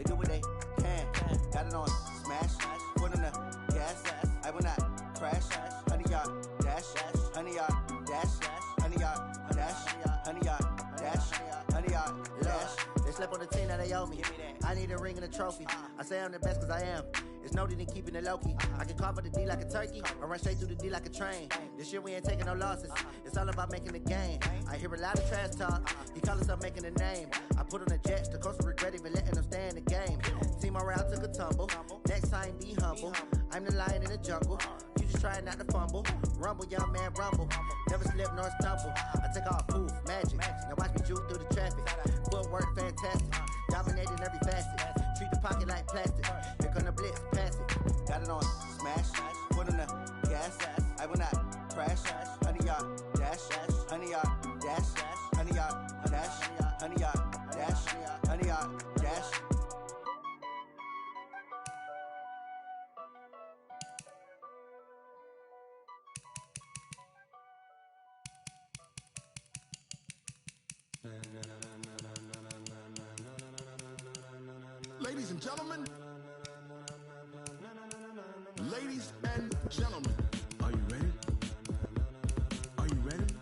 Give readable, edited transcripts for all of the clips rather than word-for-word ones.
They do what they can. Got it on smash, foot on the gas. I will not crash. 100 yard dash, 100 yard dash, 100 yard dash, 100 yard dash, 100 yard dash. They slept on the team that they owe me. I need a ring and a trophy. I say I'm the best cause I am. It's no need in keeping it low-key. I can carve up the D like a turkey, or run straight through the D like a train. This year we ain't taking no losses. It's all about making the game. I hear a lot of trash talk. He call himself making a name. I put on the jets, the coast will regret even letting them stay in the game. Team morale took a tumble. Next time be humble. I'm the lion in the jungle. You just trying not to fumble. Rumble, young man, rumble. Never slip nor stumble. I take off, poof, magic. Now watch me juke through the traffic. Footwork fantastic. Dominating every facet. Treat the pocket like plastic. Here come the blitz, pass it. Got it on smash, foot on the gas. I will not crash. 100 yard dash, 100 yard dash, 100 yard dash, 100 yard dash, 100 yard dash. Ladies and gentlemen, ladies and gentlemen, are you ready? Are you ready?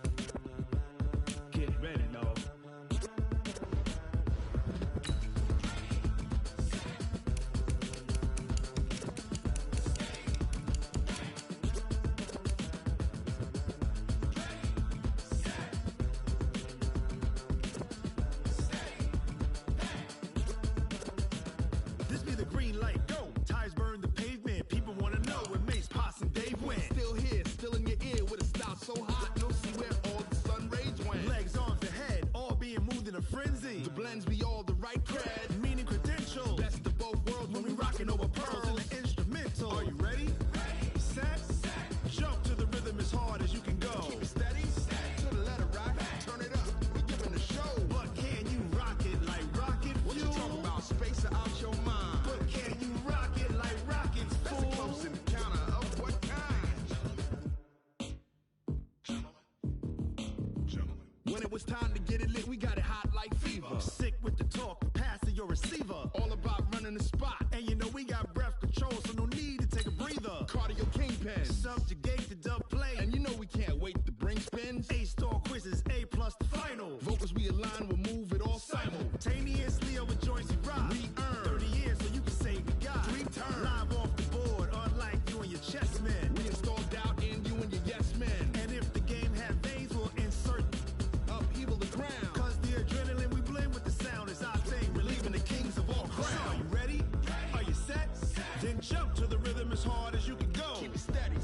Get ready, dog. This be the green light, go. Tires burn the pavement. People wanna know where Mace, Pops, and Dave went. Still here, still in your ear with a style so hot, you'll see where all the sun rays went. Legs, arms, and head, all being moved in a frenzy. The blends be all the right cred, Meaning credentials. best of both worlds When we rockin' over pearls in the instrumental. Are you ready? Set, jump to the rhythm as hard as you can go. Keep it steady, to the letter rock, turn it up, we giving a show. But can you rock it like rocket What you fuel? talking about, space or out your mind? But can you rock it like rockets, That's a fool? close encounter of what kind? When it was time to get it lit, we got it hot like fever. Sick with the talk, passing your receiver. All about running the spot, And you know we got breath control, so no need to take a breather. cardio kingpin. Subjugate the dub play. And you know we can't wait to bring spins. A-star quizzes, A plus the final. Vocals we align, we'll move it all Simultaneously over joints we rock. We earn 30 years so you can say we got 3 turns. live off the board, unlike you and your chess men. We install doubt in you and your yes men. And if the game had veins, we'll insert. Upheaval the ground. Cause the adrenaline we blend with the sound is our thing, relieving the kings of all crowns. So are you ready? Are you set? Then jump to the rhythm as hard as you can go. Keep it steady,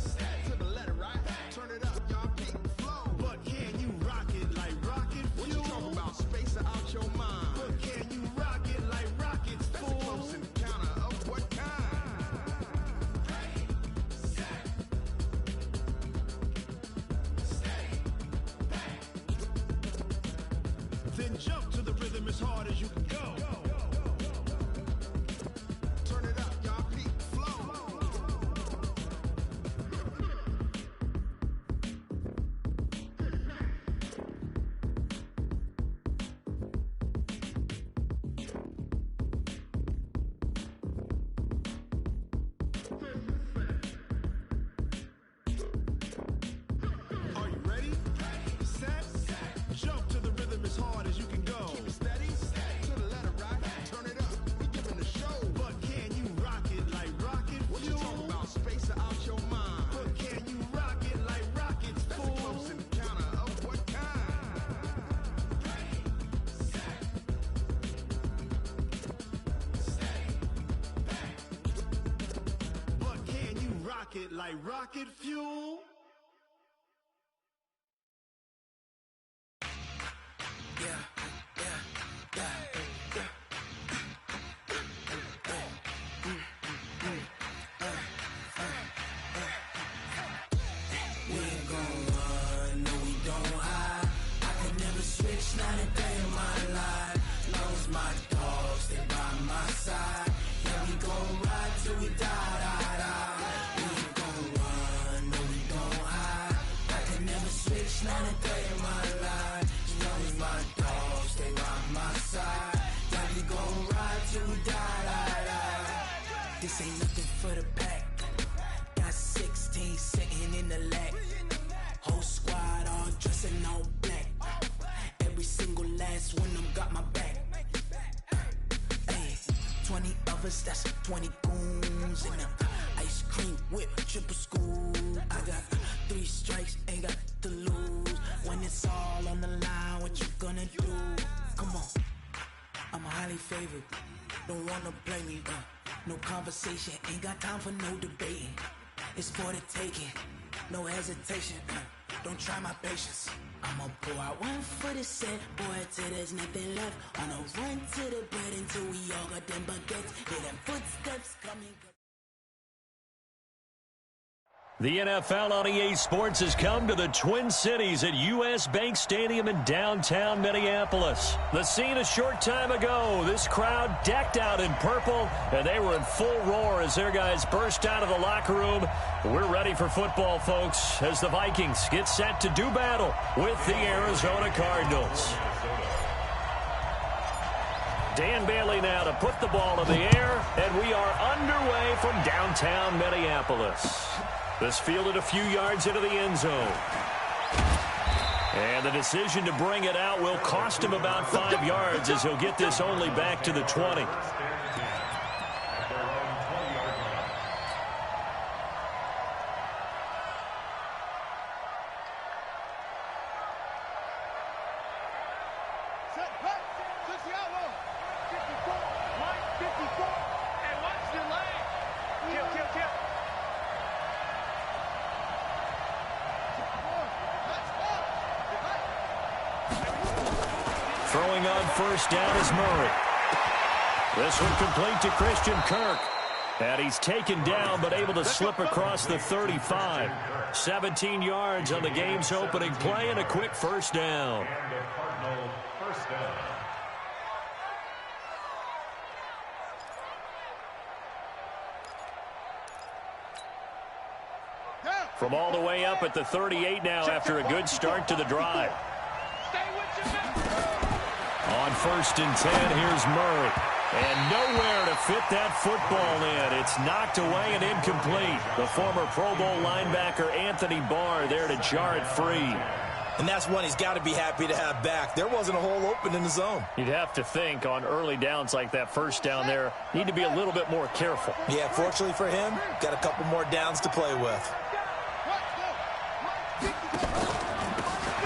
to the letter right. Turn it up, y'all keep the flow. But can you rock it like rocket What you fuel? talking about, space or out your mind? But can you rock it like rockets, That's a fool? close encounter of what kind? Then jump to the rhythm as hard as you can go. Turn it up, y'all keep the flow. Are you ready? Set, jump to the rhythm as hard as you can go. Keep it steady, to the letter right. Turn it up, we giving a show. But can you rock it like rocket What you fuel? talking about, space or out your mind? But can you rock it like rockets, That's a fool? close encounter of what kind? But can you rock it like rocket fuel? We ain't gon' run, no we don't hide. I could never switch, not a day in my life. Long as my dogs stay by my side. Yeah, we gon' ride till we die, die, die. We ain't gon' run, no we don't This ain't nothing for the pack. Got 16 sitting in the lag. Whole squad all dressed in all black. Every single last one of them got my back. Hey, 20 of us, that's 20 goons in them. Ice cream whip, triple scoop. I got 3 strikes, ain't got to lose. When it's all on the line, what you gonna do? Come on, I'm highly favored. Don't wanna play me, no conversation, ain't got time for no debating. It's for the taking, no hesitation. Don't try my patience. I'ma pour out one for the set, boy, till there's nothing left. On a run to the bread until we all got them baguettes. Hear them footsteps coming. The NFL on EA Sports has come to the Twin Cities at U.S. Bank Stadium in downtown Minneapolis. The scene a short time ago, this crowd decked out in purple, and they were in full roar as their guys burst out of the locker room. We're ready for football, folks, as the Vikings get set to do battle with the Arizona Cardinals. Dan Bailey now to put the ball in the air, and we are underway from downtown Minneapolis. This fielded a few yards into the end zone. And the decision to bring it out will cost him about 5 yards as he'll get this only back to the 20. Throwing on first down is Murray. This one complete to Christian Kirk. And he's taken down but able to slip across the 35. 17 yards on the game's opening play and a quick first down. From all the way up at the 38 now after a good start to the drive. On first and 10, here's Murray. And nowhere to fit that football in. It's knocked away and incomplete. The former Pro Bowl linebacker Anthony Barr there to jar it free. And that's one he's got to be happy to have back. There wasn't a hole open in the zone. You'd have to think on early downs like that first down there, need to be a little bit more careful. Yeah, fortunately for him, got a couple more downs to play with.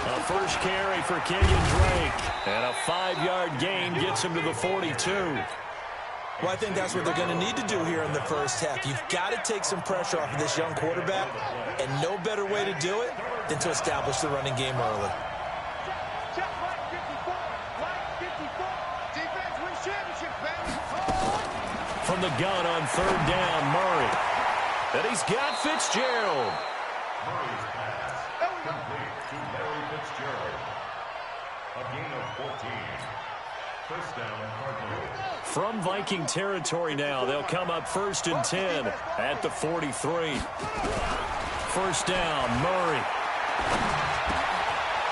A first carry for Kenyon Drake. And a 5-yard gain gets him to the 42. Well, I think that's what they're going to need to do here in the first half. You've got to take some pressure off of this young quarterback, and no better way to do it than to establish the running game early. From the gun on third down, Murray. And he's got Fitzgerald. Murray's pass complete to Larry Fitzgerald. A gain of 14. First down, Cardinals. From Viking territory now, they'll come up first and 10 at the 43. First down, Murray.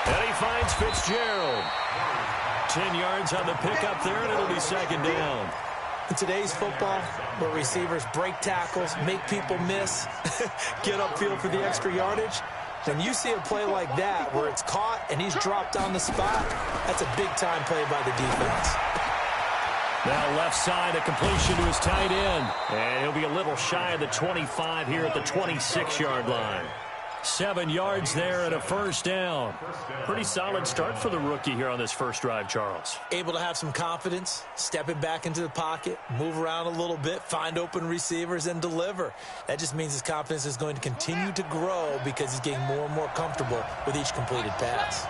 And he finds Fitzgerald. 10 yards on the pickup there, and it'll be second down. In today's football, where receivers break tackles, make people miss, get upfield for the extra yardage, when you see a play like that where it's caught and he's dropped on the spot, that's a big-time play by the defense. Now left side, a completion to his tight end. And he'll be a little shy of the 25 here at the 26-yard line. 7 yards there and a first down. Pretty solid start for the rookie here on this first drive, Charles. Able to have some confidence, stepping back into the pocket, move around a little bit, find open receivers, and deliver. That just means his confidence is going to continue to grow because he's getting more and more comfortable with each completed pass.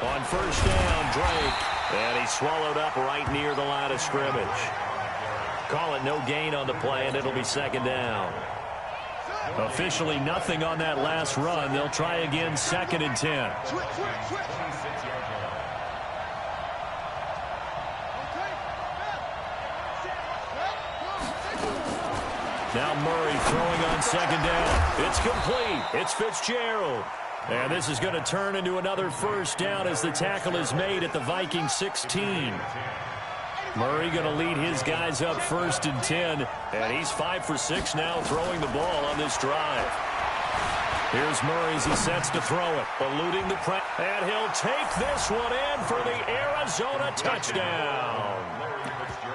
On first down, Drake. And he's swallowed up right near the line of scrimmage. Call it no gain on the play, and it'll be second down. Officially nothing on that last run. They'll try again, second and 10. Now Murray throwing on second down. It's complete. It's Fitzgerald. And this is going to turn into another first down as the tackle is made at the Vikings 16. Murray going to lead his guys up 1st and 10. And he's 5 for 6 now throwing the ball on this drive. Here's Murray as he sets to throw it. Eluding the press. And he'll take this one in for the Arizona touchdown.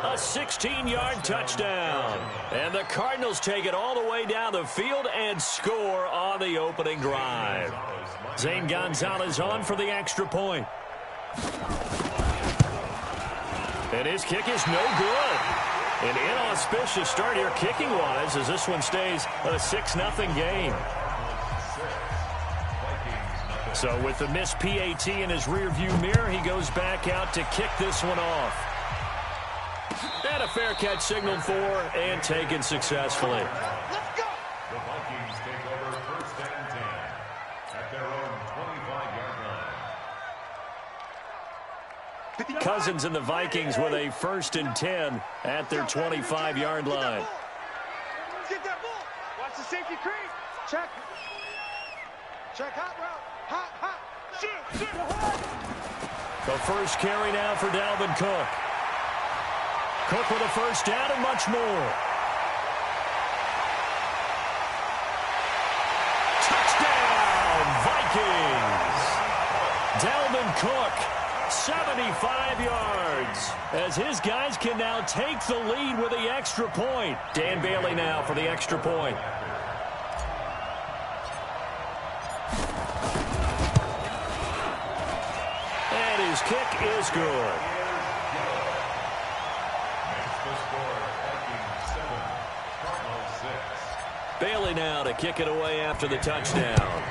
A 16-yard touchdown. And the Cardinals take it all the way down the field and score on the opening drive. Zane Gonzalez on for the extra point. And his kick is no good. An inauspicious start here kicking-wise as this one stays a 6-0 game. So with the missed PAT in his rearview mirror, he goes back out to kick this one off. And a fair catch signaled for and taken successfully. Let's go! The Vikings take over 1st and 10 at their own 25-yard line. Cousins and the Vikings with a 1st and 10 at their 25-yard line. Get that ball. Watch the safety creep. Check. Check hot route. Hot. Shoot. The first carry now for Dalvin Cook. Cook with a 1st down and much more. Touchdown, Vikings! Dalvin Cook, 75 yards. As his guys can now take the lead with the extra point. Dan Bailey now for the extra point. And his kick is good. Bailey now to kick it away after the touchdown.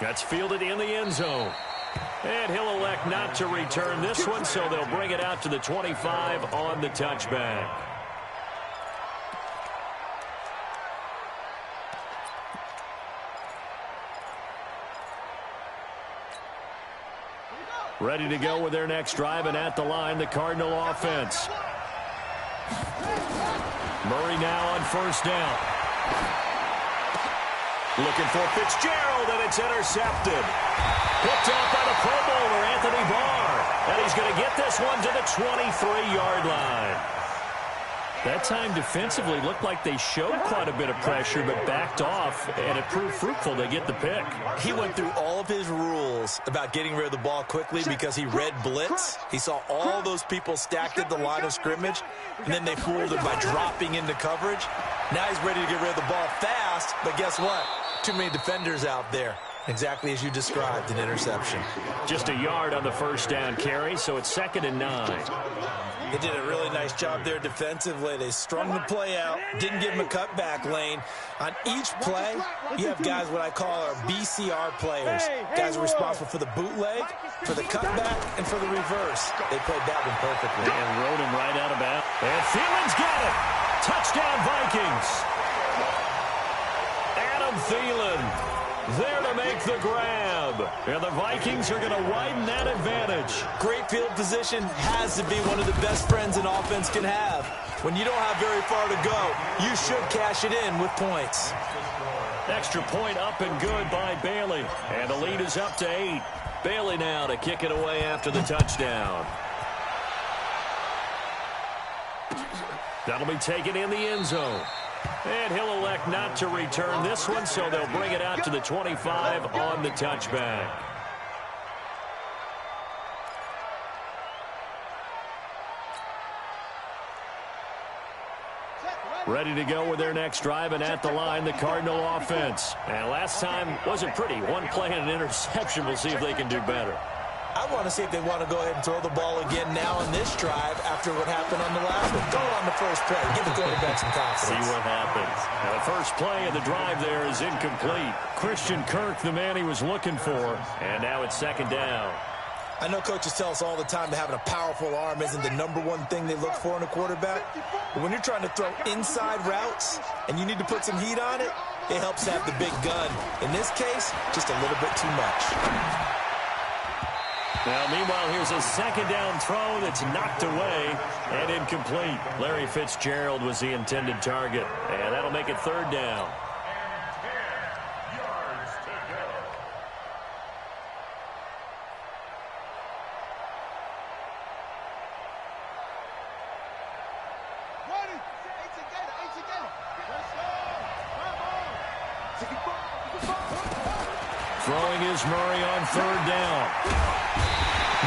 That's fielded in the end zone. And he'll elect not to return this one, so they'll bring it out to the 25 on the touchback. Ready to go with their next drive, and at the line, the Cardinal offense. Murray now on 1st down. Looking for Fitzgerald, and it's intercepted. Picked off by the Pro Bowler, Anthony Barr. And he's going to get this one to the 23-yard line. That time defensively looked like they showed quite a bit of pressure, but backed off, and it proved fruitful. They get the pick. He went through all of his rules about getting rid of the ball quickly because he read blitz. He saw all those people stacked at the line of scrimmage, and then they fooled him by dropping into coverage. Now he's ready to get rid of the ball fast, but guess what? Too many defenders out there. Exactly as you described, an interception. Just a yard on the 1st down carry, so it's 2nd and 9. They did a really nice job there defensively. They strung the play out, didn't give him a cutback lane. On each play, you have guys what I call our BCR players. Guys are responsible for the bootleg, for the cutback, and for the reverse. They played that one perfectly. And rode him right out of bounds. And Thielen's got it. Touchdown, Vikings. Adam Thielen there to make the grab. And the Vikings are going to widen that advantage. Great field position has to be one of the best friends an offense can have. When you don't have very far to go, you should cash it in with points. Extra point up and good by Bailey. And the lead is up to 8. Bailey now to kick it away after the touchdown. That'll be taken in the end zone. And he'll elect not to return this one, so they'll bring it out to the 25 on the touchback. Ready to go with their next drive, and at the line, the Cardinal offense. And last time wasn't pretty. One play and an interception. We'll see if they can do better. I want to see if they want to go ahead and throw the ball again now on this drive after what happened on the last one. Go on the first play. Give the quarterback some confidence. See what happens. Now, the first play of the drive there is incomplete. Christian Kirk, the man he was looking for, and now it's 2nd down. I know coaches tell us all the time that having a powerful arm isn't the #1 thing they look for in a quarterback. But when you're trying to throw inside routes and you need to put some heat on it, it helps to have the big gun. In this case, just a little bit too much. Now, meanwhile, here's a 2nd down throw that's knocked away and incomplete. Larry Fitzgerald was the intended target, and that'll make it 3rd down. Throwing is Murray on third down.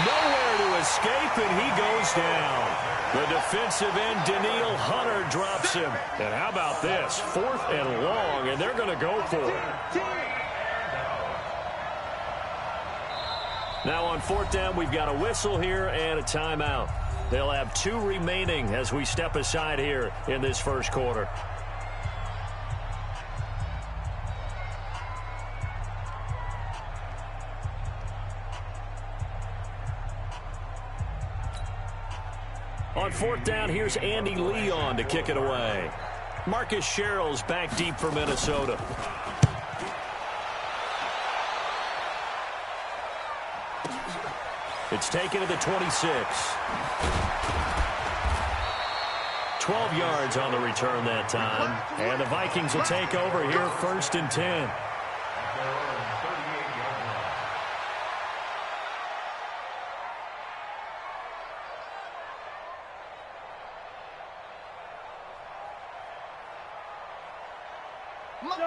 Nowhere to escape, and he goes down. The defensive end, Daniil Hunter, drops him. And how about this? 4th and long, and they're going to go for it. Now on 4th down, we've got a whistle here and a timeout. They'll have 2 remaining as we step aside here in this first quarter. On 4th down, here's Andy Leon to kick it away. Marcus Sherrill's back deep for Minnesota. It's taken to the 26. 12 yards on the return that time. And the Vikings will take over here, 1st and 10.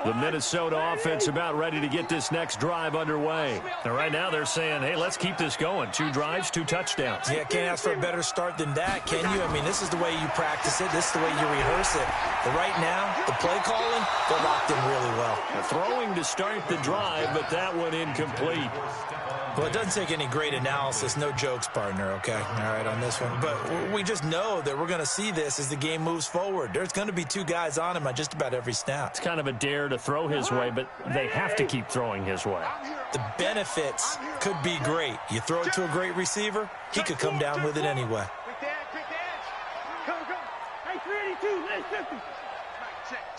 The Minnesota offense about ready to get this next drive underway. And right now they're saying, hey, let's keep this going. 2 drives, 2 touchdowns. Yeah, can't ask for a better start than that, can you? I mean, this is the way you practice it. This is the way you rehearse it. But right now, the play calling, they're locked in really well. Throwing to start the drive, but that one incomplete. Well, it doesn't take any great analysis. No jokes, partner, okay? All right, on this one. But we just know that we're going to see this as the game moves forward. There's going to be 2 guys on him on just about every snap. It's kind of a dare to throw his way, but they have to keep throwing his way. The benefits could be great. You throw it to a great receiver, he could come down with it anyway. Quick edge. Come. Hey, 382, let's 50.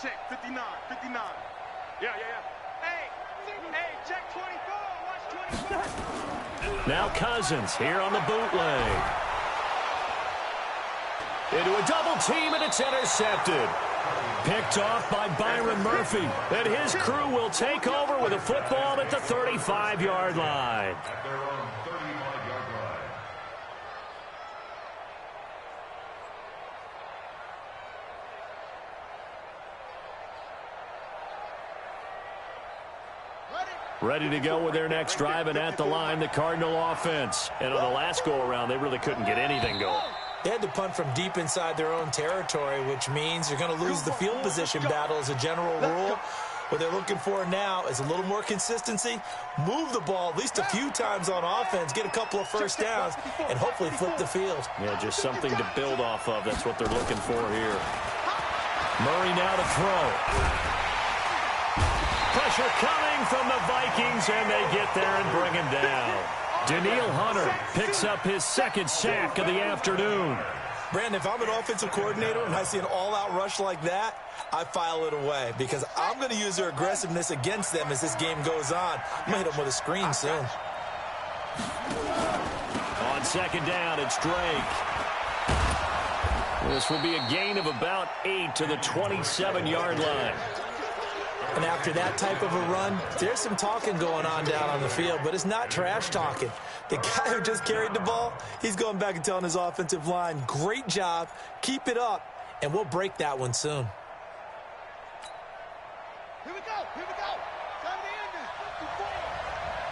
Check, 59. Yeah. Hey, check 24. Watch 24. Now Cousins here on the bootleg. Into a double team, and it's intercepted. Picked off by Byron Murphy. And his crew will take over with a football at the 35-yard line. At their own 35-yard line. Ready to go with their next drive, and at the line, the Cardinal offense. And on the last go-around, they really couldn't get anything going. They had to punt from deep inside their own territory, which means you're going to lose the field position battle as a general rule. What they're looking for now is a little more consistency, move the ball at least a few times on offense, get a couple of first downs, and hopefully flip the field. Yeah, just something to build off of. That's what they're looking for here. Murray now to throw. Pressure coming from the Vikings, and they get there and bring him down. Daniil Hunter picks up his 2nd sack of the afternoon. Brandon, if I'm an offensive coordinator and I see an all-out rush like that, I file it away because I'm going to use their aggressiveness against them as this game goes on. I'm going to hit them with a screen soon. On 2nd down, it's Drake. This will be a gain of about 8 to the 27-yard line. And after that type of a run, there's some talking going on down on the field, but it's not trash talking. The guy who just carried the ball, he's going back and telling his offensive line, great job, keep it up, and we'll break that one soon. Here we go. Time to end this.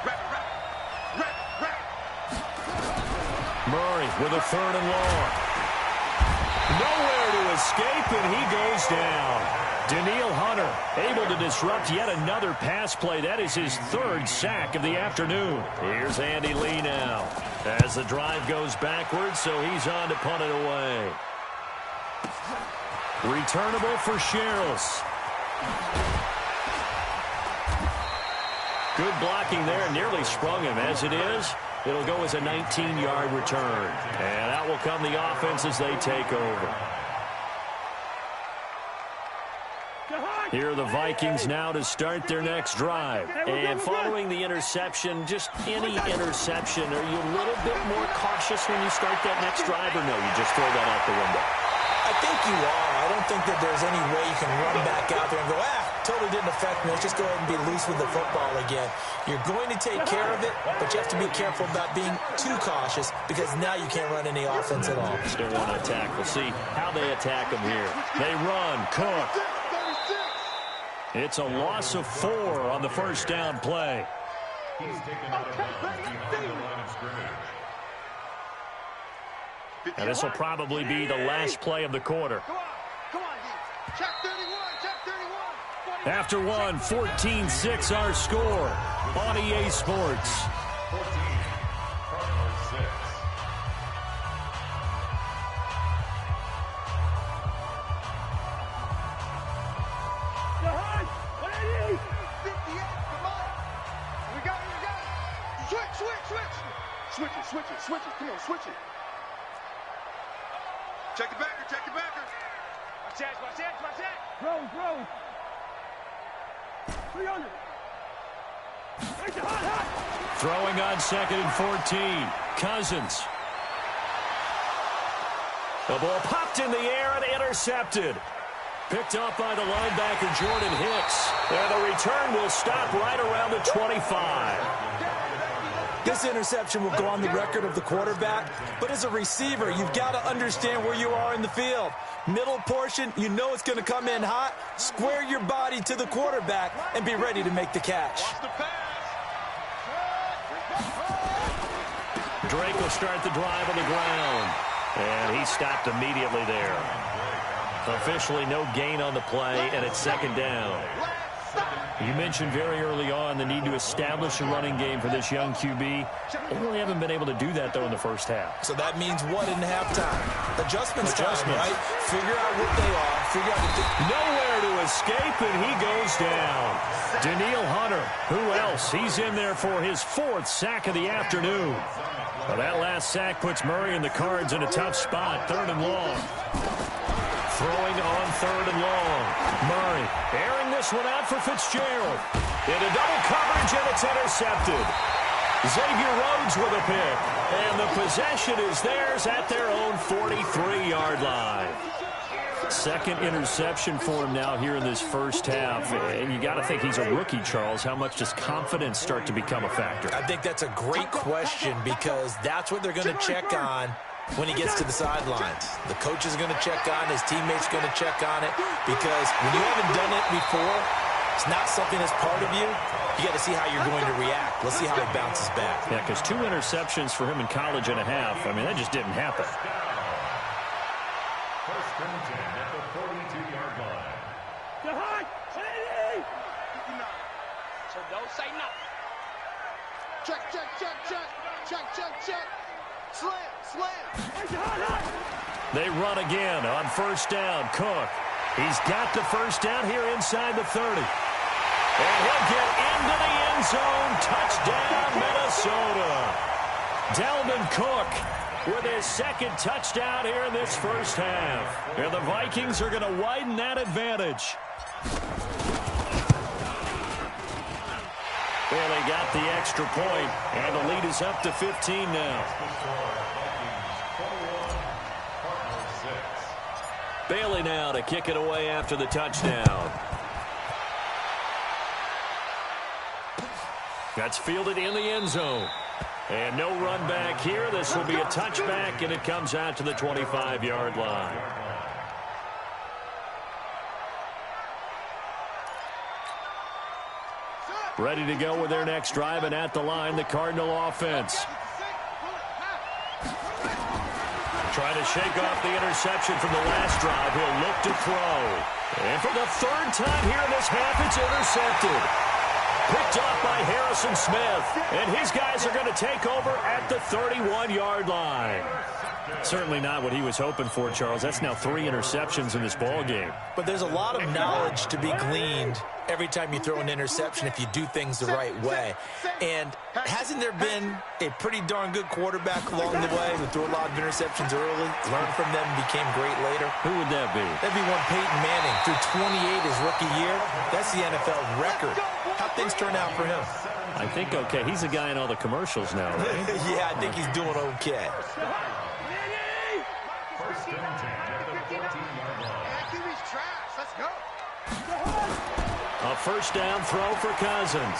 Rap. Murray with a 3rd and long. Nowhere to escape, and he goes down. Daniil Hunter able to disrupt yet another pass play. That is his 3rd sack of the afternoon. Here's Andy Lee now as the drive goes backwards, so he's on to punt it away. Returnable for Sherrills. Good blocking there, nearly sprung him. As it is, it'll go as a 19-yard return. And out will come the offense as they take over. Here are the Vikings now to start their next drive. And following the interception, just any interception, are you a little bit more cautious when you start that next drive, or no, you just throw that out the window? I think you are. I don't think that there's any way you can run back out there and go, totally didn't affect me. Let's just go ahead and be loose with the football again. You're going to take care of it, but you have to be careful about being too cautious because now you can't run any offense at all. Still want to attack. We'll see how they attack them here. They run. Cook. It's a loss of 4 on the 1st down play. He's taken out of bounds behind the line of scrimmage. And this will probably be the last play of the quarter. Come on, check 31, check 31. After one, 14-6 our score on EA Sports. 14, Cardinals 6. Behind, 180. 58, come on. We got it. Switch. Switch it. Come on, switch it. Check the backer. Watch that. Rose. 300. Throwing on 2nd and 14. Cousins. The ball popped in the air and intercepted. Picked up by the linebacker, Jordan Hicks. And the return will stop right around the 25. This interception will go on the record of the quarterback, but as a receiver, you've got to understand where you are in the field. Middle portion, you know it's going to come in hot. Square your body to the quarterback and be ready to make the catch. Drake will start the drive on the ground. And he stopped immediately there. Officially no gain on the play, and it's 2nd down. You mentioned very early on the need to establish a running game for this young QB. They really haven't been able to do that, though, in the first half. So that means what in halftime? Adjustments time, right? Figure out what they are. Figure out what they... Nowhere to escape, and he goes down. Daniil Hunter, who else? He's in there for his 4th sack of the afternoon. Well, that last sack puts Murray and the Cards in a tough spot. 3rd and long. Throwing on 3rd and long. Murray airing this one out for Fitzgerald. Into double coverage, and it's intercepted. Xavier Rhodes with a pick. And the possession is theirs at their own 43-yard line. 2nd interception for him now here in this first half. And you got to think he's a rookie, Charles. How much does confidence start to become a factor? I think that's a great question because that's what they're going to check on when he gets to the sidelines. The coach is going to check on, his teammates going to check on it, because when you haven't done it before, it's not something that's part of you. You got to see how you're going to react. Let's see how he bounces back. Yeah, because 2 interceptions for him in college and a half, I mean, that just didn't happen. 1st and 10 at the 42-yard line. Behind, 80. So don't say nothing. Check. Slam. They run again on 1st down. Cook. He's got the 1st down here inside the 30. And he'll get into the end zone. Touchdown, Minnesota. Dalvin Cook with his 2nd touchdown here in this first half. And the Vikings are going to widen that advantage. Well, they got the extra point, and the lead is up to 15 now. Bailey now to kick it away after the touchdown. That's fielded in the end zone. And no run back here. This will be a touchback, and it comes out to the 25-yard line. Ready to go with their next drive, and at the line, the Cardinal offense. Trying to shake off the interception from the last drive. He'll look to throw. And for the 3rd time here in this half, it's intercepted. Picked off by Harrison Smith. And his guys are going to take over at the 31-yard line. Certainly not what he was hoping for, Charles. That's now 3 interceptions in this ball game. But there's a lot of knowledge to be gleaned every time you throw an interception if you do things the right way. And hasn't there been a pretty darn good quarterback along the way who threw a lot of interceptions early, learned from them, and became great later? Who would that be? That'd be one Peyton Manning. Threw 28 his rookie year. That's the NFL record. How'd things turn out for him? I think okay. He's a guy in all the commercials now, right? Yeah, I think he's doing okay. 1st and 10 at the 14-yard line. Let's go. A 1st down throw for Cousins.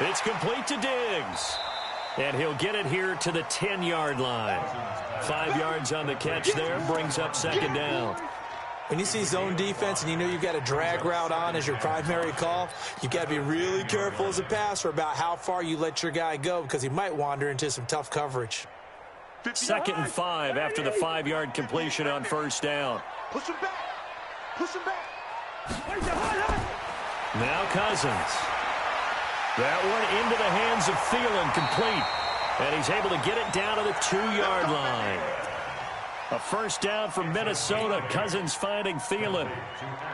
It's complete to Diggs. And he'll get it here to the 10-yard line. 5 yards on the catch there, brings up 2nd down. When you see zone defense and you know you've got a drag route on as your primary call, you've got to be really careful as a passer about how far you let your guy go because he might wander into some tough coverage. 2nd and 5 after the 5-yard completion on first down. Push him back. Push him back. Now Cousins. That one into the hands of Thielen, complete. And he's able to get it down to the 2-yard line. A first down from Minnesota. Cousins finding Thielen.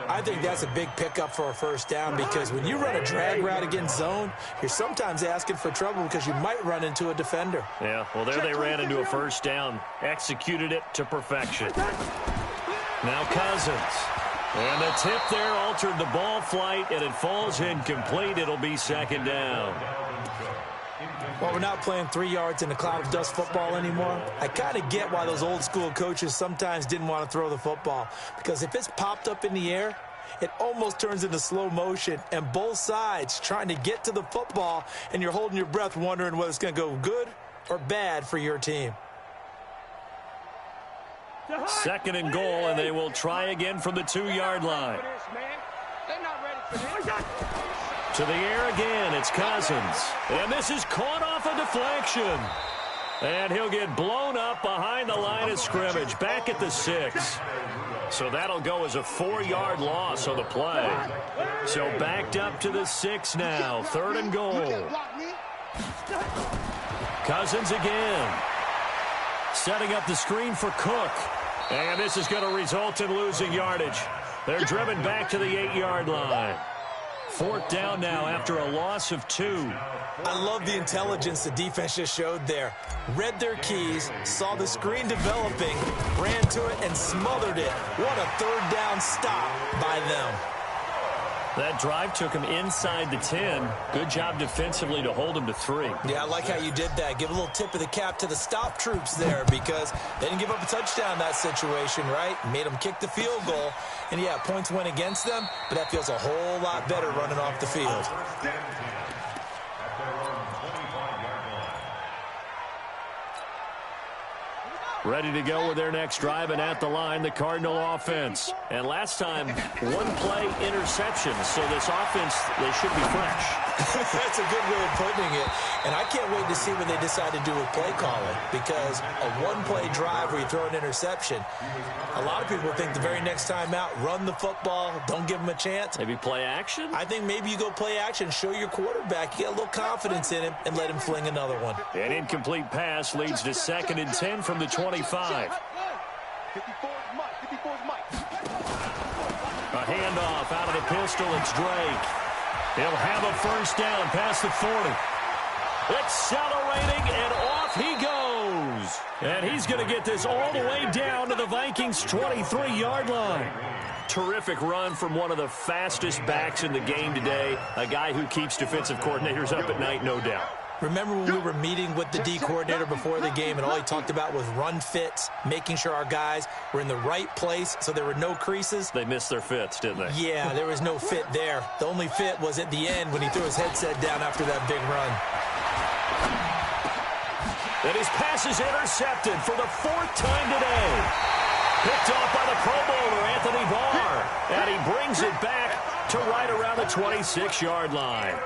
I think that's a big pickup for a first down because when you run a drag route against zone, you're sometimes asking for trouble because you might run into a defender. Yeah, well, there they ran into a first down. Executed it to perfection. Now Cousins. And the tip there altered the ball flight, and it falls incomplete. It'll be 2nd down. Well, we're not playing 3 yards in a cloud of dust football anymore. I kind of get why those old school coaches sometimes didn't want to throw the football. Because if it's popped up in the air, it almost turns into slow motion. And both sides trying to get to the football, and you're holding your breath wondering whether it's going to go good or bad for your team. 2nd and goal, and they will try again from the 2-yard line. They're not ready for this. To the air again, it's Cousins. And this is caught off a deflection. And he'll get blown up behind the line of scrimmage, back at the 6. So that'll go as a 4-yard loss on the play. So backed up to the 6 now, 3rd and goal. Cousins again. Setting up the screen for Cook. And this is going to result in losing yardage. They're driven back to the 8-yard line. 4th down now after a loss of 2. I love the intelligence the defense just showed there. Read their keys, saw the screen developing, ran to it, and smothered it. What a 3rd down stop by them. That drive took him inside the 10. Good job defensively to hold him to 3. Yeah, I like how you did that. Give a little tip of the cap to the stop troops there because they didn't give up a touchdown in that situation, right? Made them kick the field goal. And, yeah, points went against them, but that feels a whole lot better running off the field. Ready to go with their next drive, and at the line, the Cardinal offense. And last time, 1-play interception. So this offense, they should be fresh. That's a good way of putting it. And I can't wait to see what they decide to do with play calling because a 1-play drive where you throw an interception, a lot of people think the very next time out, run the football, don't give them a chance. Maybe play action? I think maybe you go play action, show your quarterback, you get a little confidence in him, and let him fling another one. An incomplete pass leads to 2nd and 10 from the 25. A handoff out of the pistol. It's Drake. He'll have a first down past the 40. Accelerating, and off he goes. And he's going to get this all the way down to the Vikings' 23-yard line. Terrific run from one of the fastest backs in the game today. A guy who keeps defensive coordinators up at night, no doubt. Remember when we were meeting with the D coordinator before the game and all he talked about was run fits, making sure our guys were in the right place so there were no creases? They missed their fits, didn't they? Yeah, there was no fit there. The only fit was at the end when he threw his headset down after that big run. And his pass is intercepted for the 4th time today. Picked off by the Pro Bowler, Anthony Barr. And he brings it back to right around the 26-yard line.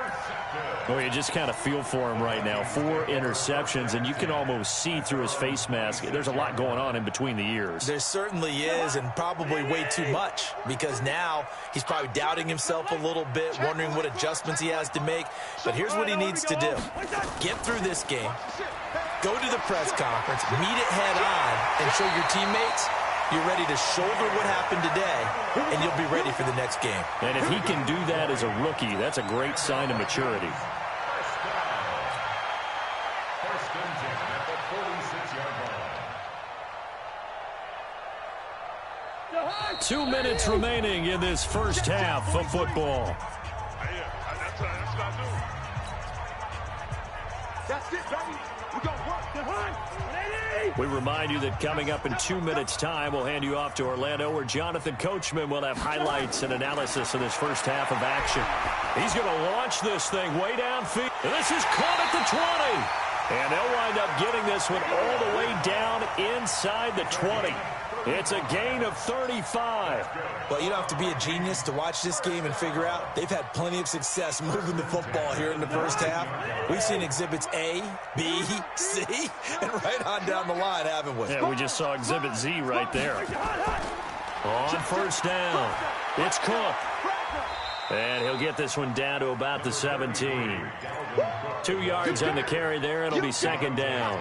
Well, you just kind of feel for him right now. 4 interceptions, and you can almost see through his face mask. There's a lot going on in between the ears. There certainly is, and probably way too much, because now he's probably doubting himself a little bit, wondering what adjustments he has to make. But here's what he needs to do. Get through this game, go to the press conference, meet it head on, and show your teammates you're ready to shoulder what happened today, and you'll be ready for the next game. And if he can do that as a rookie, that's a great sign of maturity. 1st and 10 at the 46-yard line. 2 minutes remaining in this first half of football. That's it, baby. We're going to work. We remind you that coming up in 2 minutes' time, we'll hand you off to Orlando, where Jonathan Coachman will have highlights and analysis of this first half of action. He's going to launch this thing way downfield. And this is caught at the 20. And they'll wind up getting this one all the way down inside the 20. It's a gain of 35. Well, you don't have to be a genius to watch this game and figure out they've had plenty of success moving the football here in the first half. We've seen exhibits A, B, C, and right on down the line, haven't we? Yeah, we just saw exhibit Z right there. On first down, it's Cook. And he'll get this one down to about the 17. 2 yards on the carry there. It'll be second down.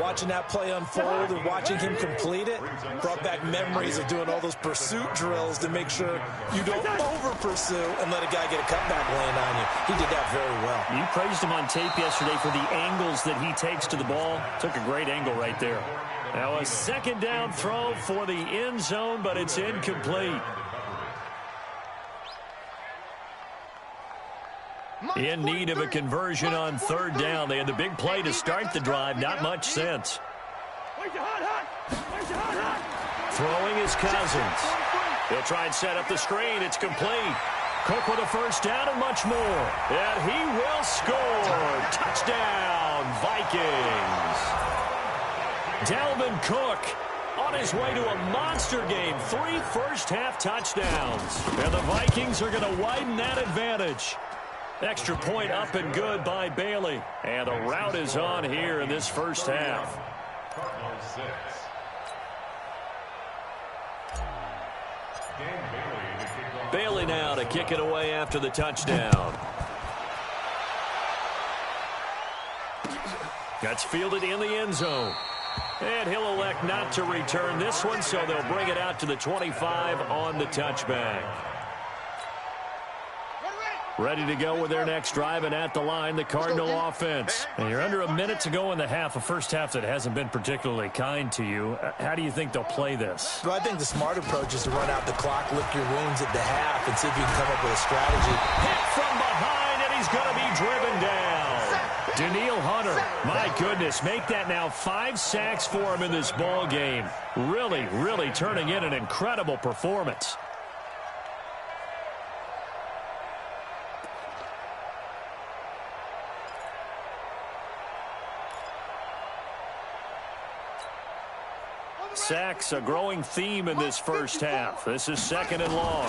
Watching that play unfold and watching him complete it brought back memories of doing all those pursuit drills to make sure you don't over-pursue and let a guy get a cutback land on you. He did that very well. You praised him on tape yesterday for the angles that he takes to the ball. Took a great angle right there. Now a second down throw for the end zone, but it's incomplete. In need of a conversion on third down. They had the big play to start the drive. Not much sense. Throwing is Cousins. He'll try and set up the screen. It's complete. Cook with a first down and much more. And he will score. Touchdown, Vikings. Dalvin Cook on his way to a monster game. 3 first-half touchdowns. And the Vikings are going to widen that advantage. Extra point up and good by Bailey. And the route is on here in this first half. Bailey now to kick it away after the touchdown. That's fielded in the end zone. And he'll elect not to return this one, so they'll bring it out to the 25 on the touchback. Ready to go with their next drive, and at the line, the Cardinal offense. And you're under a minute to go in the half, a first half that hasn't been particularly kind to you. How do you think they'll play this? Well, I think the smart approach is to run out the clock, lick your wounds at the half, and see if you can come up with a strategy. Hit from behind, and he's going to be driven down. Daniil Hunter, my goodness, make that now 5 sacks for him in this ball game. Really, really turning in an incredible performance. Sacks, a growing theme in this first half. This is second and long.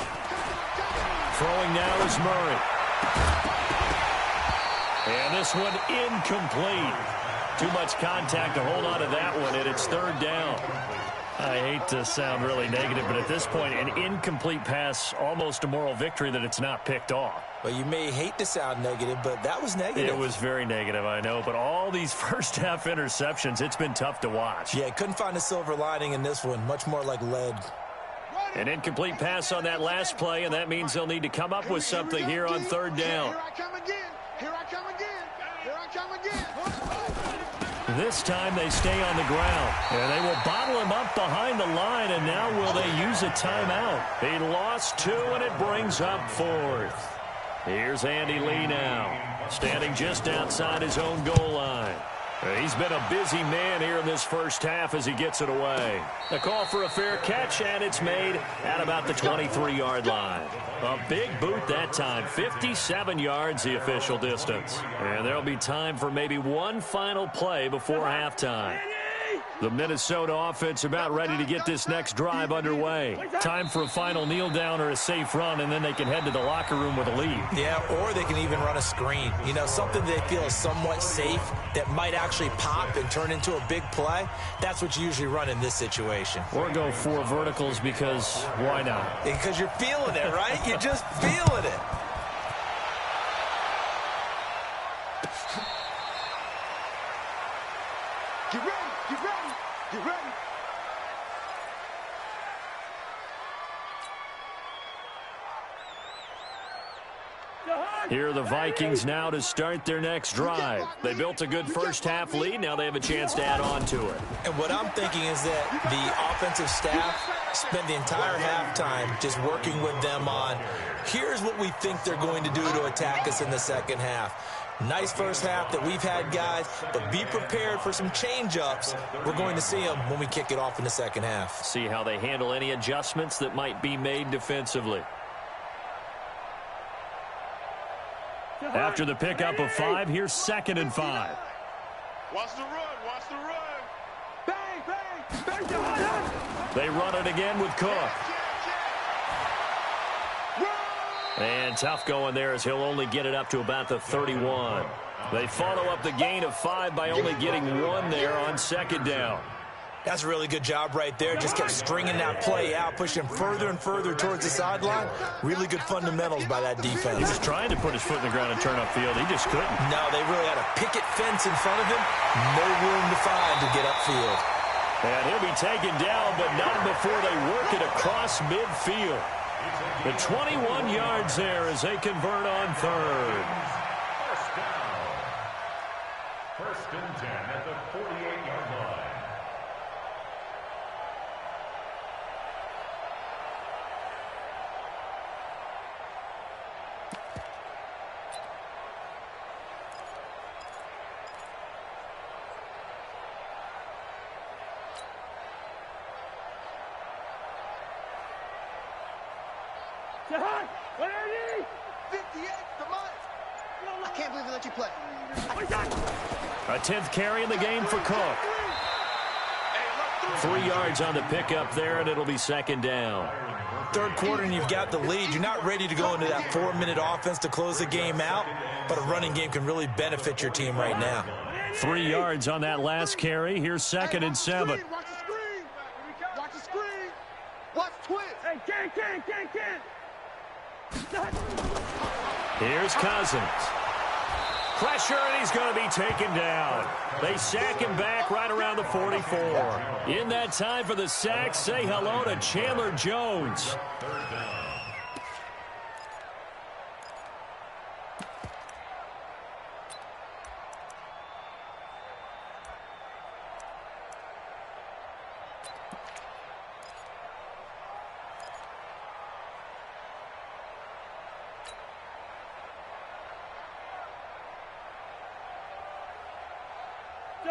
Throwing now is Murray. And this one incomplete. Too much contact to hold on to that one, and it's third down. I hate to sound really negative, but at this point, an incomplete pass, almost a moral victory that it's not picked off. Well, you may hate to sound negative, but that was negative. It was very negative, I know. But all these first-half interceptions, it's been tough to watch. Yeah, couldn't find a silver lining in this one. Much more like lead. An incomplete pass on that last play, and that means they'll need to come up with something here on third down. Here I come again. Here I come again. Here I come again. This time they stay on the ground. And they will bottle him up behind the line, and now will they use a timeout? He lost 2, and it brings up 4th. Here's Andy Lee now, standing just outside his own goal line. He's been a busy man here in this first half as he gets it away. A call for a fair catch, and it's made at about the 23-yard line. A big boot that time, 57 yards the official distance. And there'll be time for maybe one final play before halftime. The Minnesota offense about ready to get this next drive underway. Time for a final kneel down or a safe run, and then they can head to the locker room with a lead. Yeah, or they can even run a screen. You know, something they feel is somewhat safe that might actually pop and turn into a big play. That's what you usually run in this situation. Or go 4 verticals because why not? Because you're feeling it, right? You're just feeling it. Get ready. Get ready. Get ready. Here are the Vikings now to start their next drive. They built a good first-half lead. Now they have a chance to add on to it. And what I'm thinking is that the offensive staff spent the entire halftime just working with them on, here's what we think they're going to do to attack us in the second half. Nice first half that we've had, guys, but be prepared for some change-ups. We're going to see them when we kick it off in the second half. See how they handle any adjustments that might be made defensively. After the pickup of 5, here's 2nd and 5. Watch the run. Watch the run. Bang, bang, bang. They run it again with Cook. And tough going there as he'll only get it up to about the 31. They follow up the gain of 5 by only getting 1 there on second down. That's a really good job right there. Just kept stringing that play out, pushing further and further towards the sideline. Really good fundamentals by that defense. He was trying to put his foot in the ground and turn upfield. He just couldn't. No, they really had a picket fence in front of him. No room to find to get upfield. And he'll be taken down, but not before they work it across midfield. The 21 yards there as they convert on third. First down. First and 10 at the 48-yard line. What are you? 58, come on. I can't believe they let you play. A 10th carry in the game for Cook. 3 yards on the pickup there, and it'll be second down. Third quarter, and you've got the lead. You're not ready to go into that 4-minute offense to close the game out, but a running game can really benefit your team right now. 3 yards on that last carry. Here's second and 7. Watch the screen. Watch the screen. Watch twist. Hey, can't. Here's Cousins. Pressure, and he's going to be taken down. They sack him back right around the 44. In that time for the sack, say hello to Chandler Jones.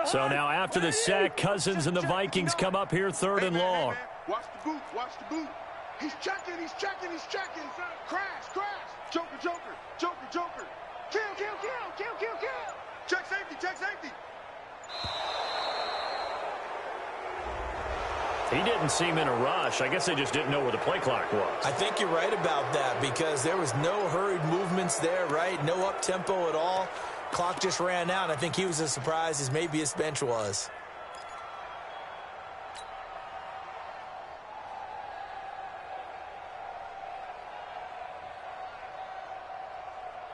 So now after the sack, Cousins and the Vikings come up here third and long. Watch the boot. Watch the boot. He's checking. Crash. Joker. Kill. Check safety. He didn't seem in a rush. I guess they just didn't know where the play clock was. I think you're right about that because there was no hurried movements there, right? No up-tempo at all. Clock just ran out. I think he was as surprised as maybe his bench was.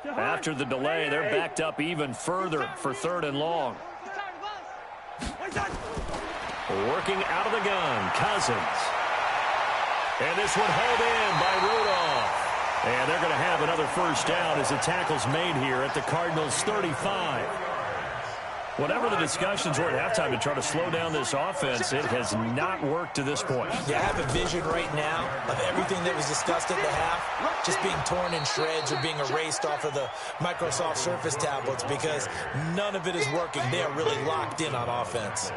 After the delay, they're backed up even further for third and long. Working out of the gun, Cousins. And this one hauled in by Rudolph. And they're going to have another first down as the tackle's made here at the Cardinals' 35. Whatever the discussions were at halftime to try to slow down this offense, it has not worked to this point. You have a vision right now of everything that was discussed at the half just being torn in shreds or being erased off of the Microsoft Surface tablets because none of it is working. They are really locked in on offense.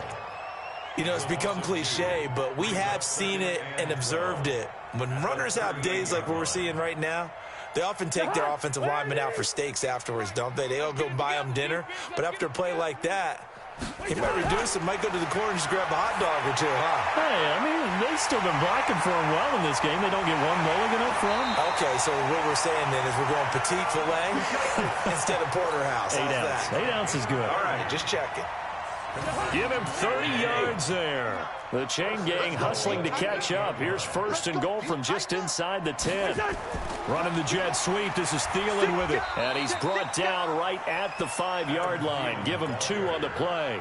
You know, it's become cliche, but we have seen it and observed it. When runners have days like what we're seeing right now, they often take their offensive linemen out for steaks afterwards, don't they? They all go buy them dinner. But after a play like that, he might reduce it, might go to the corner and just grab a hot dog or two, huh? Hey, I mean, they've still been blocking for him well in this game. They don't get one mulligan up front. Okay, so what we're saying then is we're going petite filet instead of porterhouse. 8 ounce. 8 ounce is good. All right, just checking. Give him 30 yards there. The chain gang hustling to catch up. Here's first and goal from just inside the 10. Running the jet sweep. This is Thielen with it. And he's brought down right at the 5-yard line. Give him 2 on the play.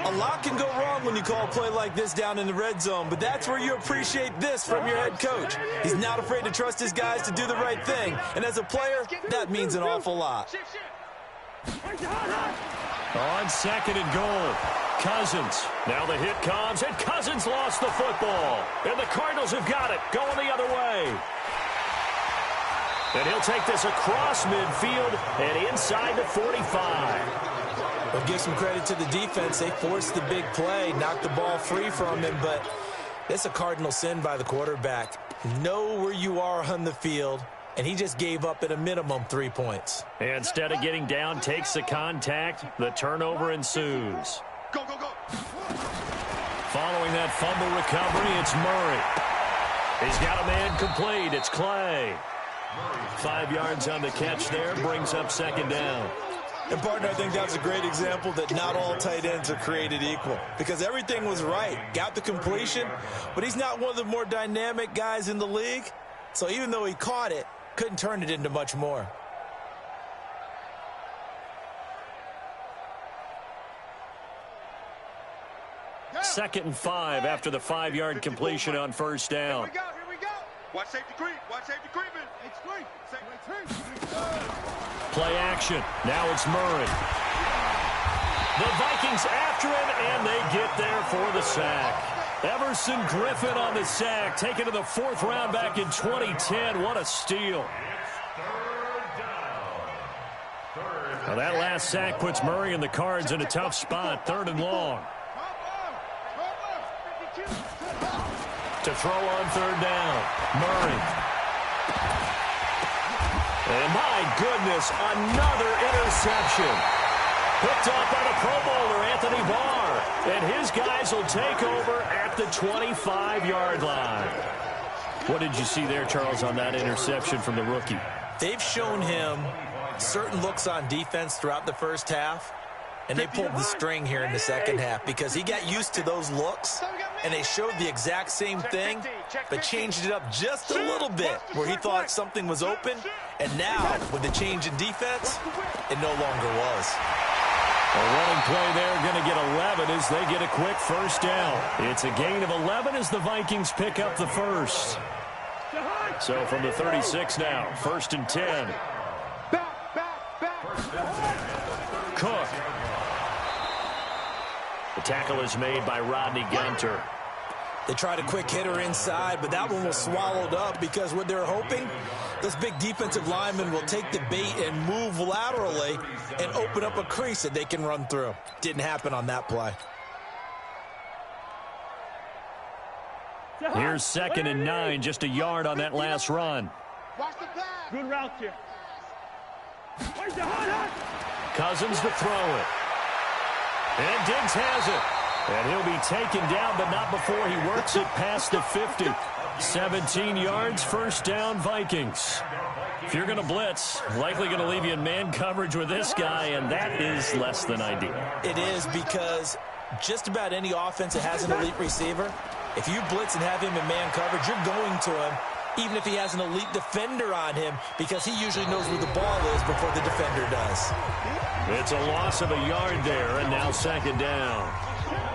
A lot can go wrong when you call a play like this down in the red zone, but that's where you appreciate this from your head coach. He's not afraid to trust his guys to do the right thing. And as a player, that means an awful lot. On second and goal, Cousins. Now the hit comes, and Cousins lost the football. And the Cardinals have got it, going the other way. And he'll take this across midfield and inside the 45. We'll give some credit to the defense. They forced the big play, knocked the ball free from him, but it's a cardinal sin by the quarterback. Know where you are on the field, and he just gave up at a minimum 3 points. Instead of getting down, takes the contact. The turnover ensues. Go, go, go. Following that fumble recovery, it's Murray. He's got a man complete. It's Clay. 5 yards on the catch there, brings up second down. And, partner, I think that's a great example that not all tight ends are created equal, because everything was right. Got the completion, but he's not one of the more dynamic guys in the league. So even though he caught it, couldn't turn it into much more. Second and 5 after the 5-yard completion on first down. Here we go. Watch safety creep. Watch safety creeping. It's creep. Play action. Now it's Murray. The Vikings after him, and they get there for the sack. Everson Griffin on the sack, taken to the 4th round back in 2010. What a steal. Well, that last sack puts Murray and the Cards in a tough spot, 3rd and long. To throw on 3rd down, Murray. And my goodness, another interception. Picked up by the Pro Bowler, Anthony Barr. And his guys will take over at the 25-yard line. What did you see there, Charles, on that interception from the rookie? They've shown him certain looks on defense throughout the first half, and they pulled the string here in the second half because he got used to those looks, and they showed the exact same thing, but changed it up just a little bit where he thought something was open, and now, with the change in defense, it no longer was. A running play there, going to get 11 as they get a quick first down. It's a gain of 11 as the Vikings pick up the first. So from the 36 now, 1st and 10. Cook. The tackle is made by Rodney Gunter. They tried a quick hitter inside, but that one was swallowed up because what they're hoping, this big defensive lineman will take the bait and move laterally and open up a crease that they can run through. Didn't happen on that play. Here's 2nd and 9, just a yard on that last run. Watch the pass. Good route here. Cousins to throw it. And Diggs has it. And he'll be taken down, but not before he works it past the 50. 17 yards, first down, Vikings. If you're going to blitz, likely going to leave you in man coverage with this guy, and that is less than ideal. It is, because just about any offense that has an elite receiver, if you blitz and have him in man coverage, you're going to him, even if he has an elite defender on him, because he usually knows where the ball is before the defender does. It's a loss of a yard there, and now 2nd down.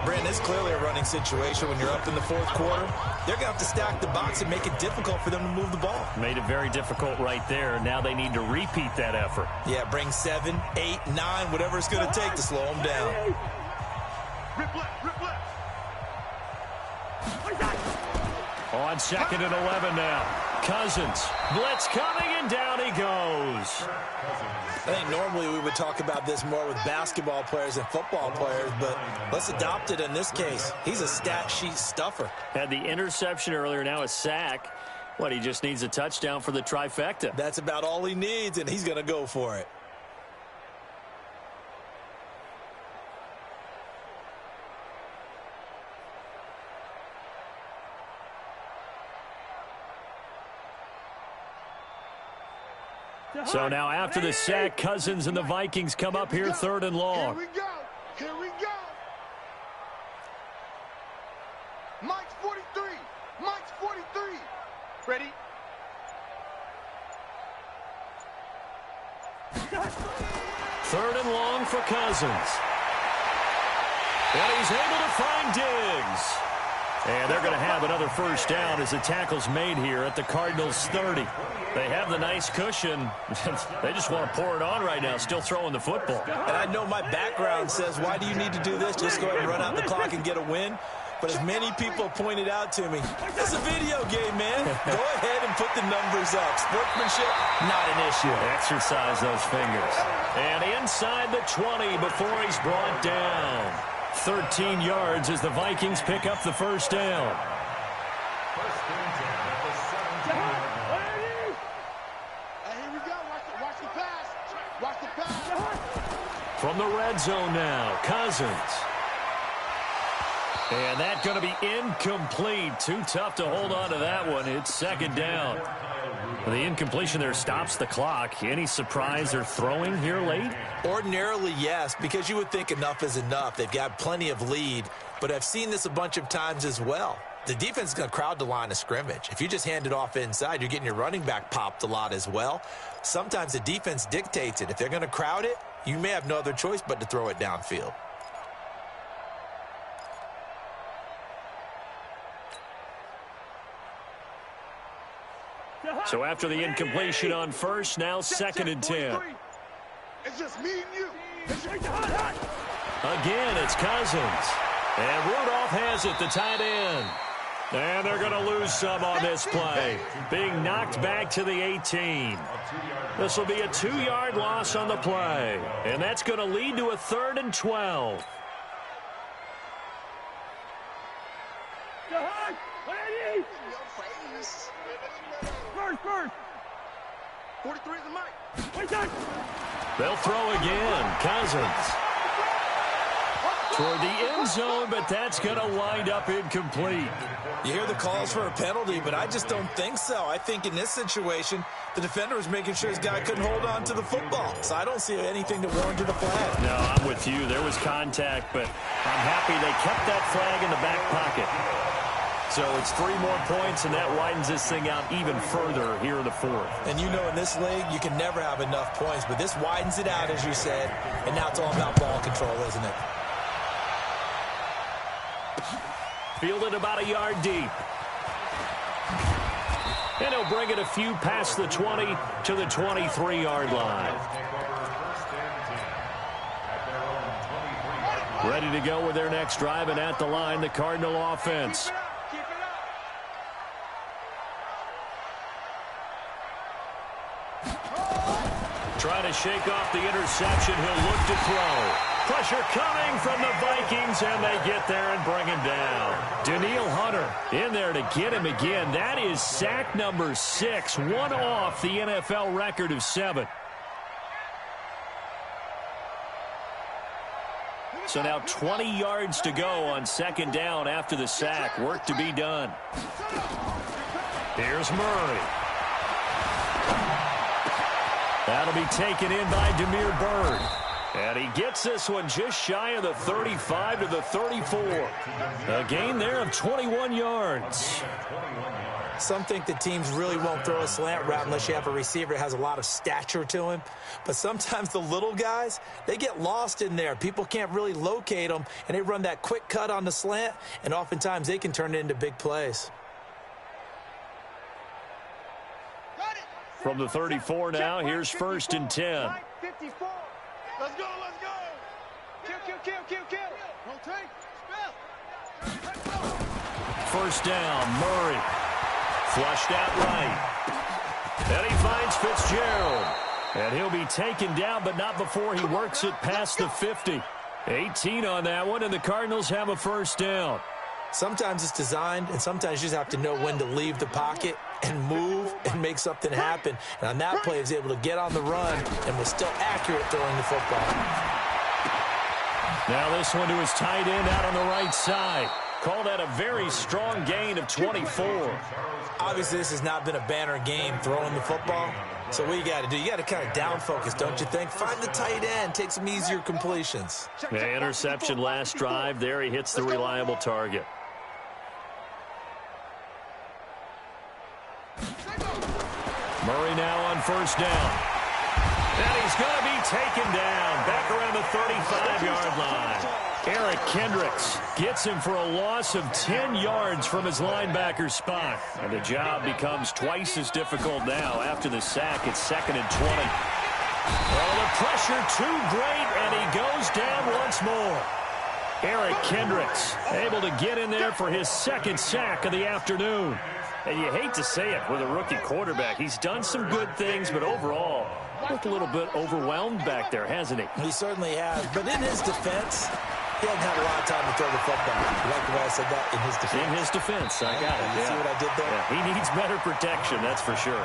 Brandon, it's clearly a running situation when you're up in the 4th quarter. They're going to have to stack the box and make it difficult for them to move the ball. Made it very difficult right there. Now they need to repeat that effort. Yeah, bring 7, 8, 9, whatever it's going to take to slow them down. Rip left, rip left. On 2nd and 11 now. Cousins. Blitz coming, and down he goes. I think normally we would talk about this more with basketball players and football players, but let's adopt it in this case. He's a stat sheet stuffer. Had the interception earlier, now a sack. What, he just needs a touchdown for the trifecta. That's about all he needs, and he's going to go for it. So now after the sack, Cousins and the Vikings come up here 3rd and long. Here we go. Here we go. Mike's 43. Mike's 43. Ready? 3rd and long for Cousins. And he's able to find Diggs. And they're going to have another first down as the tackle's made here at the Cardinals' 30. They have the nice cushion. They just want to pour it on right now, still throwing the football. And I know my background says, why do you need to do this? Just go ahead and run out the clock and get a win. But as many people pointed out to me, it's a video game, man. Go ahead and put the numbers up. Sportsmanship, not an issue. Exercise those fingers. And inside the 20 before he's brought down. 13 yards as the Vikings pick up the first down. From the red zone now, Cousins. And that's going to be incomplete. Too tough to hold on to that one. It's second down. The incompletion there stops the clock. Any surprise they're throwing here late? Ordinarily, yes, because you would think enough is enough. They've got plenty of lead, but I've seen this a bunch of times as well. The defense is going to crowd the line of scrimmage. If you just hand it off inside, you're getting your running back popped a lot as well. Sometimes the defense dictates it. If they're going to crowd it, you may have no other choice but to throw it downfield. So after the incompletion on first, now second and 10. It's just me and you. Again, it's Cousins. And Rudolph has it, the tight end. And they're going to lose some on this play. Being knocked back to the 18. This will be a 2-yard loss on the play. And that's going to lead to a 3rd and 12. First. 43 is the mic. They'll throw again. Cousins. Toward the end zone, but that's going to wind up incomplete. You hear the calls for a penalty, but I just don't think so. I think in this situation, the defender was making sure his guy couldn't hold on to the football. So I don't see anything to warrant a flag. No, I'm with you. There was contact, but I'm happy they kept that flag in the back pocket. So it's 3 more points, and that widens this thing out even further here in the 4th. And you know in this league, you can never have enough points, but this widens it out, as you said, and now it's all about ball control, isn't it? Fielded about a yard deep. And he'll bring it a few past the 20 to the 23-yard line. Ready to go with their next drive, and at the line, the Cardinal offense. Trying to shake off the interception. He'll look to throw. Pressure coming from the Vikings, and they get there and bring him down. Danielle Hunter in there to get him again. That is sack number 6, one off the NFL record of 7. So now 20 yards to go on second down after the sack. Work to be done. Here's Murray. That'll be taken in by Damiere Byrd. And he gets this one just shy of the 35 to the 34. A gain there of 21 yards. Some think the teams really won't throw a slant route unless you have a receiver that has a lot of stature to him. But sometimes the little guys, they get lost in there. People can't really locate them, and they run that quick cut on the slant, and oftentimes they can turn it into big plays. From the 34 now, here's 1st and 10. 54. Let's go. Kill. Rotate. Spell. First down, Murray. Flushed out right. And he finds Fitzgerald. And he'll be taken down, but not before he works it past the 50. 18 on that one, and the Cardinals have a first down. Sometimes it's designed, and sometimes you just have to know when to leave the pocket and move and make something happen. And on that play, he was able to get on the run and was still accurate throwing the football. Now this one to his tight end out on the right side. Called that a very strong gain of 24. Obviously, this has not been a banner game throwing the football. So what you got to do, you got to kind of down focus, don't you think? Find the tight end, take some easier completions. The interception last drive. There he hits the reliable target. Murray now on first down. And he's going to be taken down back around the 35-yard line. Eric Kendricks gets him for a loss of 10 yards from his linebacker spot. And the job becomes twice as difficult now after the sack. It's 2nd and 20. Well, the pressure too great, and he goes down once more. Eric Kendricks able to get in there for his 2nd sack of the afternoon. And you hate to say it with a rookie quarterback. He's done some good things, but overall, looked a little bit overwhelmed back there, hasn't he? He certainly has. But in his defense, he hasn't had a lot of time to throw the football. You like the way I said that? In his defense. In his defense, I got it. You see what I did there? Yeah, he needs better protection, that's for sure.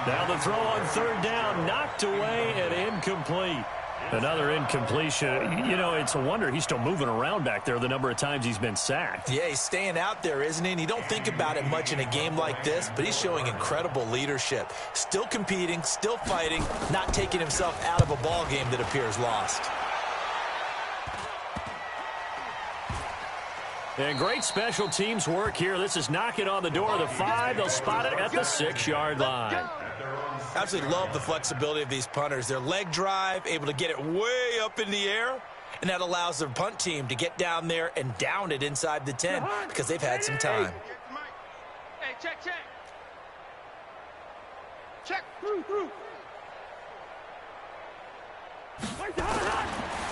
Now the throw on 3rd down, knocked away and incomplete. Another incompletion. You know, it's a wonder he's still moving around back there the number of times he's been sacked. Yeah, he's staying out there, isn't he? And you don't think about it much in a game like this, but he's showing incredible leadership. Still competing, still fighting, not taking himself out of a ball game that appears lost. And great special teams work here. This is knocking on the door of the 5. They'll spot it at the 6-yard line. Absolutely love the flexibility of these punters. Their leg drive, able to get it way up in the air, and that allows their punt team to get down there and down it inside the 10 because they've had some time. Hey, check. Check.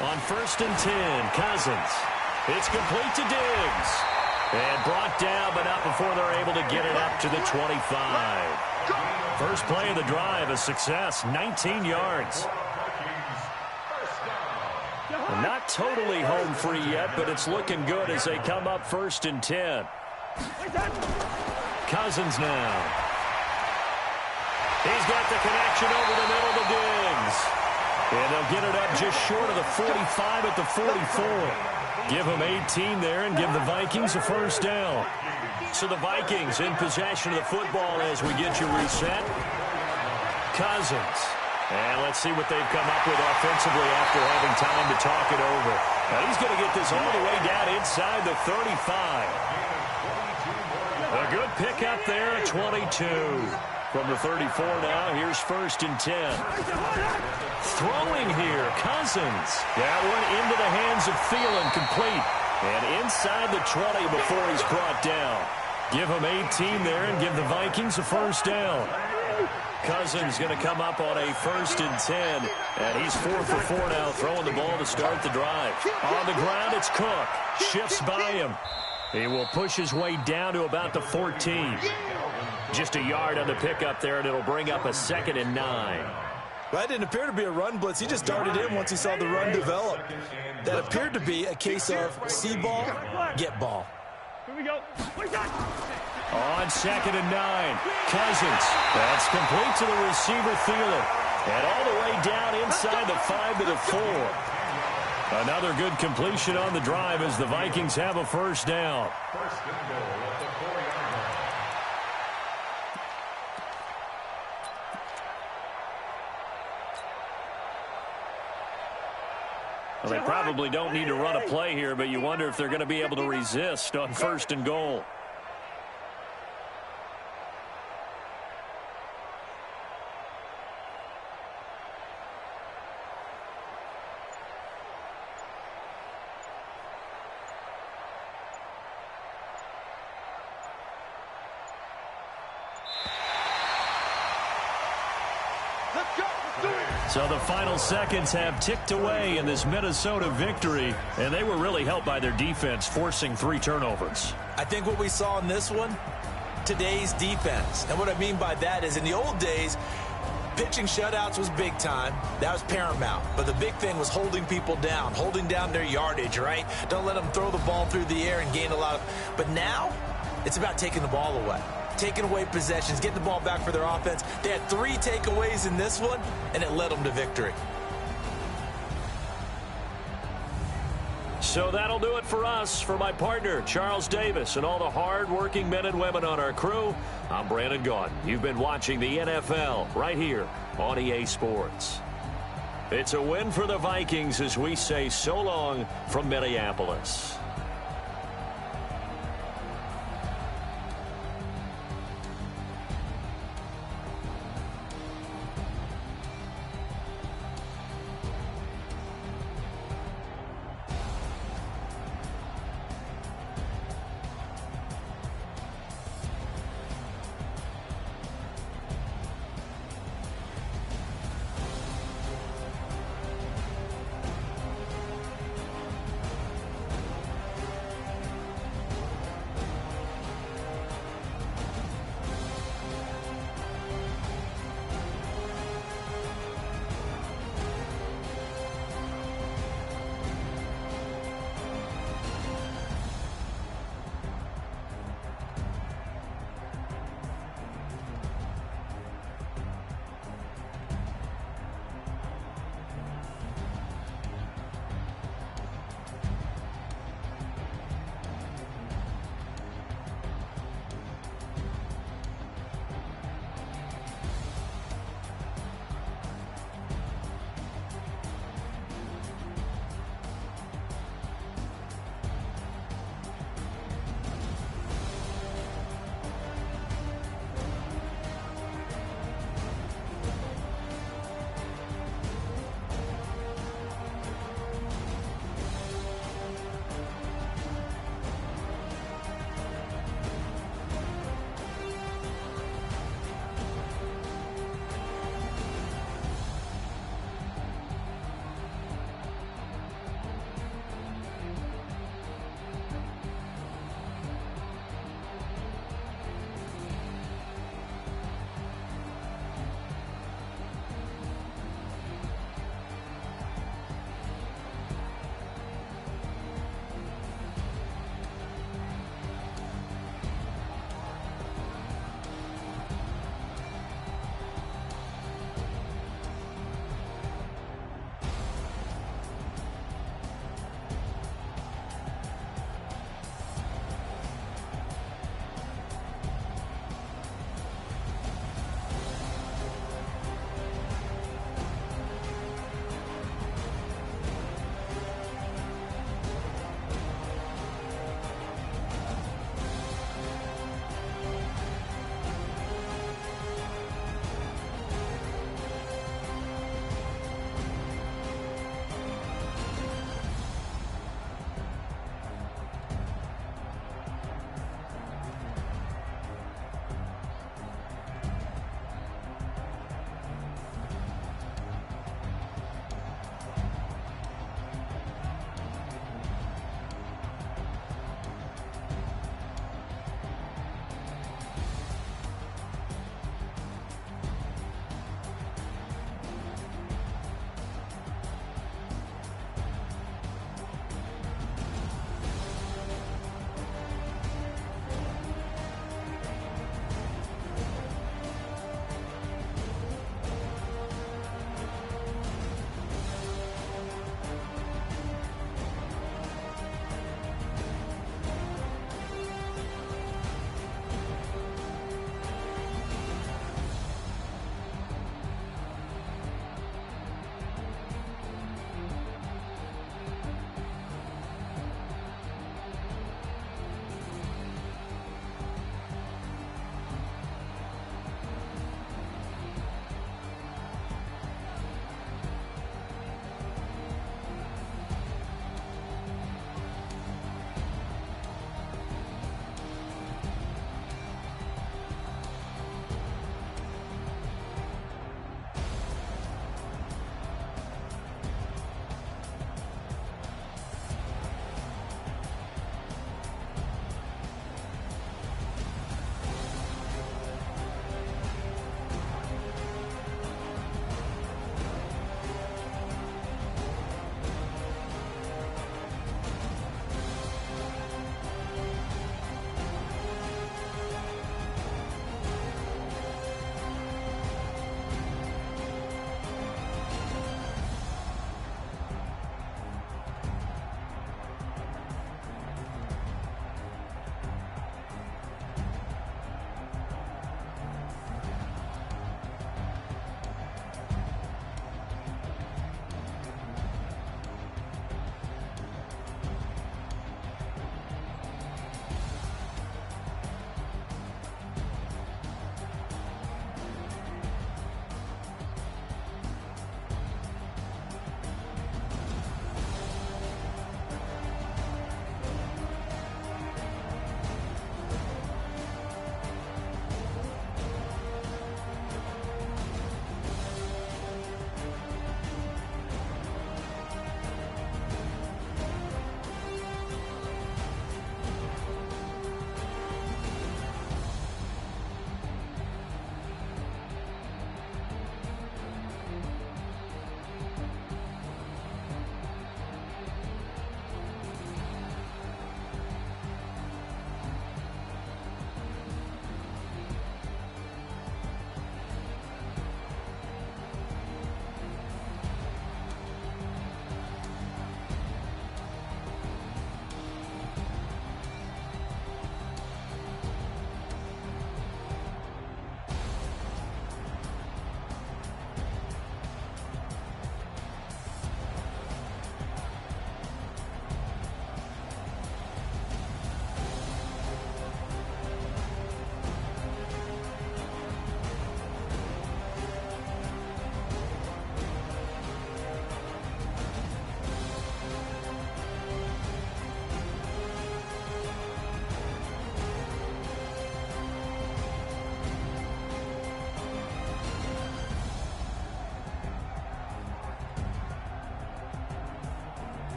On 1st and 10, Cousins. It's complete to Diggs. And brought down, but not before they're able to get it up to the 25. First play of the drive, a success, 19 yards. Not totally home free yet, but it's looking good as they come up 1st and 10. Cousins now. He's got the connection over the middle to Diggs. And they'll get it up just short of the 45 at the 44. Give them 18 there and give the Vikings a first down. So the Vikings in possession of the football as we get you reset. Cousins. And let's see what they've come up with offensively after having time to talk it over. Now he's going to get this all the way down inside the 35. A good pickup there at 22. From the 34 now, here's 1st and 10. Throwing here, Cousins. That one into the hands of Thielen, complete. And inside the 20 before he's brought down. Give him 18 there and give the Vikings a first down. Cousins going to come up on a 1st and 10. And he's 4 for 4 now, throwing the ball to start the drive. On the ground, it's Cook. Shifts by him. He will push his way down to about the 14. Just a yard on the pickup there, and it'll bring up a 2nd and 9. Well, that didn't appear to be a run blitz. He just darted in once he saw the run develop. That appeared to be a case of see ball, get ball. Here we go. On 2nd and 9, Cousins. That's complete to the receiver, Thielen. And all the way down inside the 5 to the 4. Another good completion on the drive as the Vikings have a first down. First and goal at the 4-yard line. Well, they probably don't need to run a play here, but you wonder if they're going to be able to resist on 1st and goal. So the final seconds have ticked away in this Minnesota victory, and they were really helped by their defense, forcing 3 turnovers. I think what we saw in this one, today's defense. And what I mean by that is in the old days, pitching shutouts was big time. That was paramount. But the big thing was holding people down, holding down their yardage, right? Don't let them throw the ball through the air and gain a lot of... But now, it's about taking the ball away. Taking away possessions, getting the ball back for their offense. They had 3 takeaways in this one, and it led them to victory. So that'll do it for us. For my partner, Charles Davis, and all the hard-working men and women on our crew, I'm Brandon Gaudin. You've been watching the NFL right here on EA Sports. It's a win for the Vikings as we say so long from Minneapolis.